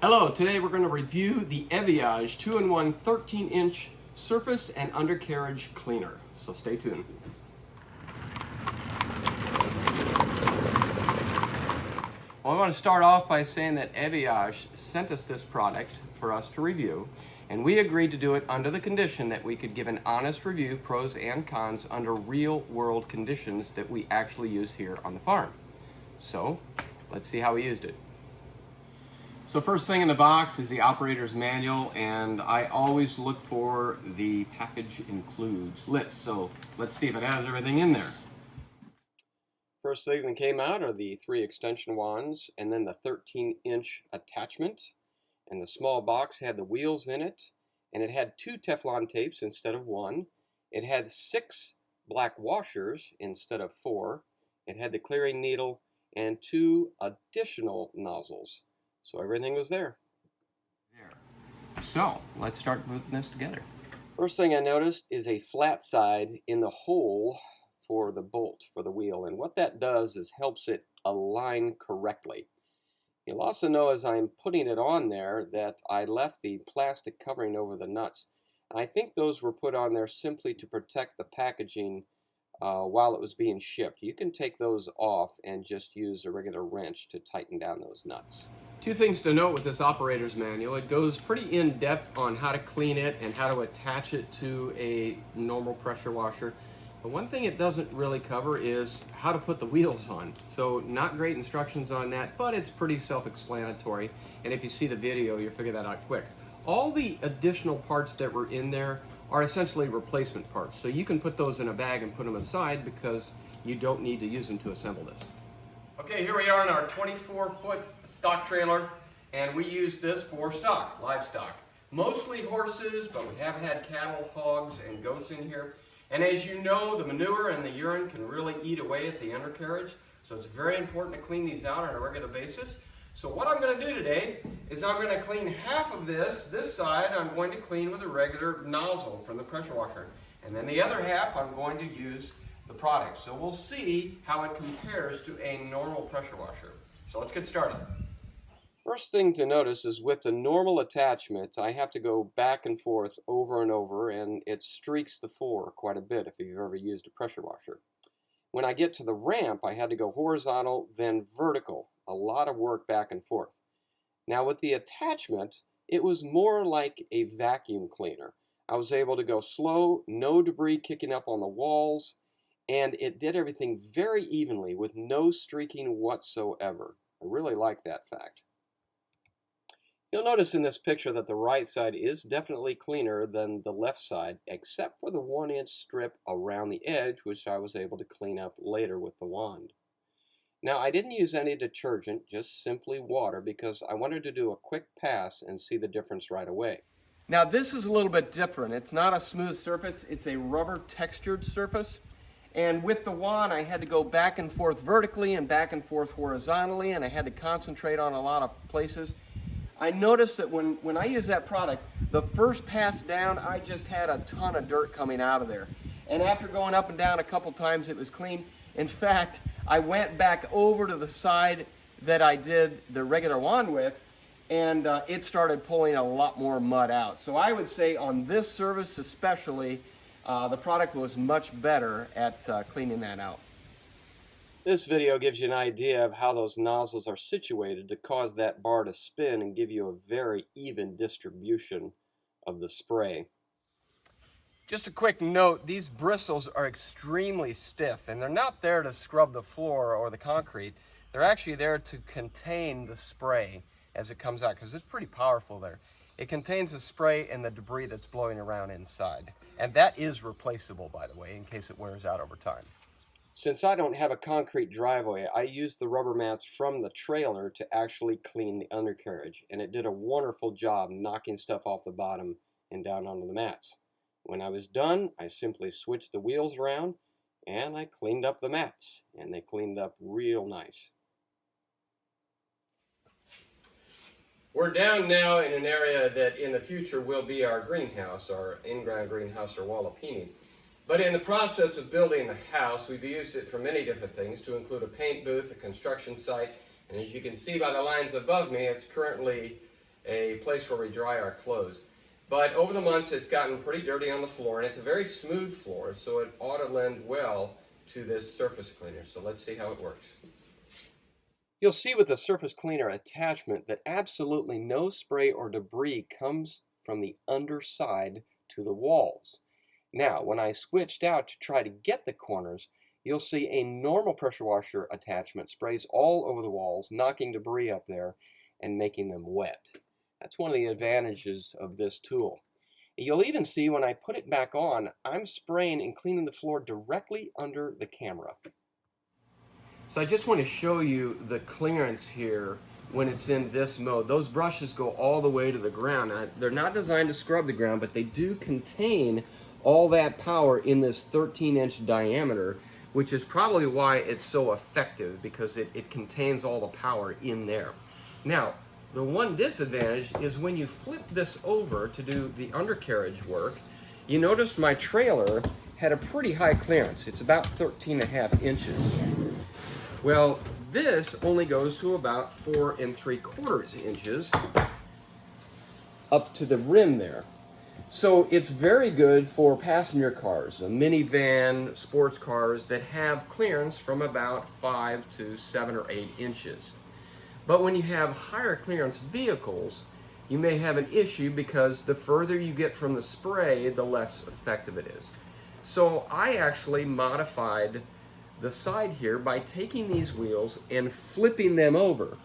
Hello, today we're going to review the EVEAGE 2-in-1 13-inch Surface and Undercarriage Cleaner. So stay tuned. Well, I want to start off by saying that EVEAGE sent us this product for us to review, and we agreed to do it under the condition that we could give an honest review, pros and cons, under real-world conditions that we actually use here on the farm. So, let's see how we used it. So first thing in the box is the operator's manual, and I always look for the package includes list. So let's see if it has everything in there. First thing that came out are the 3 extension wands and then the 13-inch attachment. And the small box had the wheels in it, and it had 2 Teflon tapes instead of 1. It had 6 black washers instead of 4. It had the clearing needle and 2 additional nozzles. So everything was there. So let's start putting this together. First thing I noticed is a flat side in the hole for the bolt for the wheel, and what that does is helps it align correctly. You'll also know as I'm putting it on there that I left the plastic covering over the nuts. I think those were put on there simply to protect the packaging while it was being shipped. You can take those off and just use a regular wrench to tighten down those nuts. 2 things to note with this operator's manual. It goes pretty in-depth on how to clean it and how to attach it to a normal pressure washer. But one thing it doesn't really cover is how to put the wheels on. So not great instructions on that, but it's pretty self-explanatory. And if you see the video, you'll figure that out quick. All the additional parts that were in there are essentially replacement parts. So you can put those in a bag and put them aside because you don't need to use them to assemble this. Okay, here we are in our 24-foot stock trailer, and we use this for stock, livestock. Mostly horses, but we have had cattle, hogs, and goats in here. And as you know, the manure and the urine can really eat away at the undercarriage, so it's very important to clean these out on a regular basis. So what I'm going to do today is I'm going to clean half of this side I'm going to clean with a regular nozzle from the pressure washer. And then the other half I'm going to use the product. So we'll see how it compares to a normal pressure washer. So let's get started. First thing to notice is with the normal attachment, I have to go back and forth over and over, and it streaks the floor quite a bit if you've ever used a pressure washer. When I get to the ramp, I had to go horizontal, then vertical. A lot of work back and forth. Now with the attachment, it was more like a vacuum cleaner. I was able to go slow, no debris kicking up on the walls, and it did everything very evenly with no streaking whatsoever. I really like that fact. You'll notice in this picture that the right side is definitely cleaner than the left side, except for the 1-inch strip around the edge, which I was able to clean up later with the wand. Now, I didn't use any detergent, just simply water, because I wanted to do a quick pass and see the difference right away. Now, this is a little bit different. It's not a smooth surface, it's a rubber textured surface. And with the wand, I had to go back and forth vertically and back and forth horizontally, and I had to concentrate on a lot of places. I noticed that when I used that product, the first pass down, I just had a ton of dirt coming out of there. And after going up and down a couple times, it was clean. In fact, I went back over to the side that I did the regular wand with, and it started pulling a lot more mud out. So I would say on this service especially, the product was much better at cleaning that out. This video gives you an idea of how those nozzles are situated to cause that bar to spin and give you a very even distribution of the spray. Just a quick note, these bristles are extremely stiff, and they're not there to scrub the floor or the concrete. They're actually there to contain the spray as it comes out, because it's pretty powerful there. It contains the spray and the debris that's blowing around inside. And that is replaceable, by the way, in case it wears out over time. Since I don't have a concrete driveway, I used the rubber mats from the trailer to actually clean the undercarriage, and it did a wonderful job knocking stuff off the bottom and down onto the mats. When I was done, I simply switched the wheels around and I cleaned up the mats, and they cleaned up real nice. We're down now in an area that in the future will be our greenhouse, our in-ground greenhouse or walipini. But in the process of building the house, we've used it for many different things, to include a paint booth, a construction site, and as you can see by the lines above me, it's currently a place where we dry our clothes. But over the months it's gotten pretty dirty on the floor, and it's a very smooth floor, so it ought to lend well to this surface cleaner. So let's see how it works. You'll see with the surface cleaner attachment that absolutely no spray or debris comes from the underside to the walls. Now, when I switched out to try to get the corners, you'll see a normal pressure washer attachment sprays all over the walls, knocking debris up there and making them wet. That's one of the advantages of this tool. You'll even see when I put it back on, I'm spraying and cleaning the floor directly under the camera. So I just want to show you the clearance here when it's in this mode. Those brushes go all the way to the ground. Now, they're not designed to scrub the ground, but they do contain all that power in this 13-inch diameter, which is probably why it's so effective, because it contains all the power in there. Now, the one disadvantage is when you flip this over to do the undercarriage work, you notice my trailer had a pretty high clearance. It's about 13.5 inches. Well, this only goes to about 4 3/4 inches up to the rim there. So it's very good for passenger cars, a minivan, sports cars that have clearance from about 5 to 7 or 8 inches. But when you have higher clearance vehicles, you may have an issue because the further you get from the spray, the less effective it is. So I actually modified the side here by taking these wheels and flipping them over.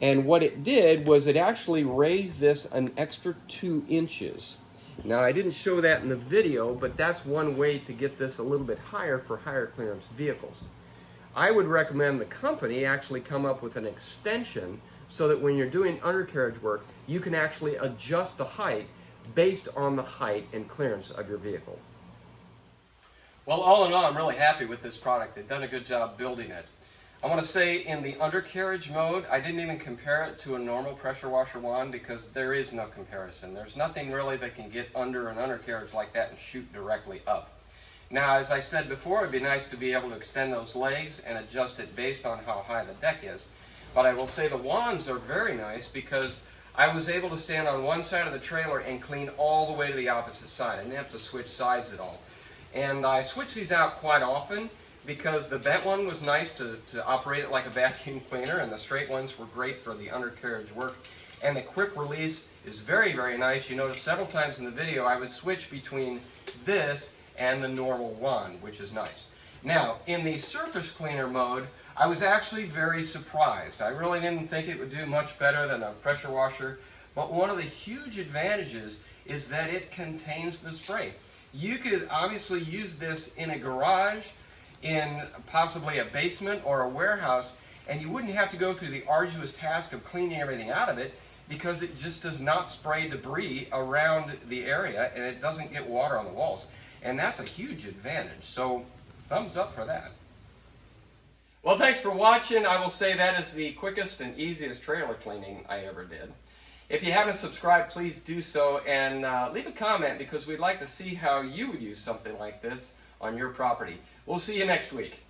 And what it did was it actually raised this an extra 2 inches. Now, I didn't show that in the video, but that's one way to get this a little bit higher for higher clearance vehicles. I would recommend the company actually come up with an extension so that when you're doing undercarriage work, you can actually adjust the height based on the height and clearance of your vehicle. Well, all in all, I'm really happy with this product. They've done a good job building it. I want to say in the undercarriage mode, I didn't even compare it to a normal pressure washer wand because there is no comparison. There's nothing really that can get under an undercarriage like that and shoot directly up. Now, as I said before, it'd be nice to be able to extend those legs and adjust it based on how high the deck is. But I will say the wands are very nice because I was able to stand on one side of the trailer and clean all the way to the opposite side. I didn't have to switch sides at all. And I switch these out quite often because the bent one was nice to operate it like a vacuum cleaner, and the straight ones were great for the undercarriage work. And the quick release is very, very nice. You notice several times in the video I would switch between this and the normal wand, which is nice. Now, in the surface cleaner mode, I was actually very surprised. I really didn't think it would do much better than a pressure washer, but one of the huge advantages is that it contains the spray. You could obviously use this in a garage, in possibly a basement or a warehouse, and you wouldn't have to go through the arduous task of cleaning everything out of it because it just does not spray debris around the area and it doesn't get water on the walls. And that's a huge advantage. So thumbs up for that. Well, thanks for watching. I will say that is the quickest and easiest trailer cleaning I ever did. If you haven't subscribed, please do so, and leave a comment because we'd like to see how you would use something like this on your property. We'll see you next week.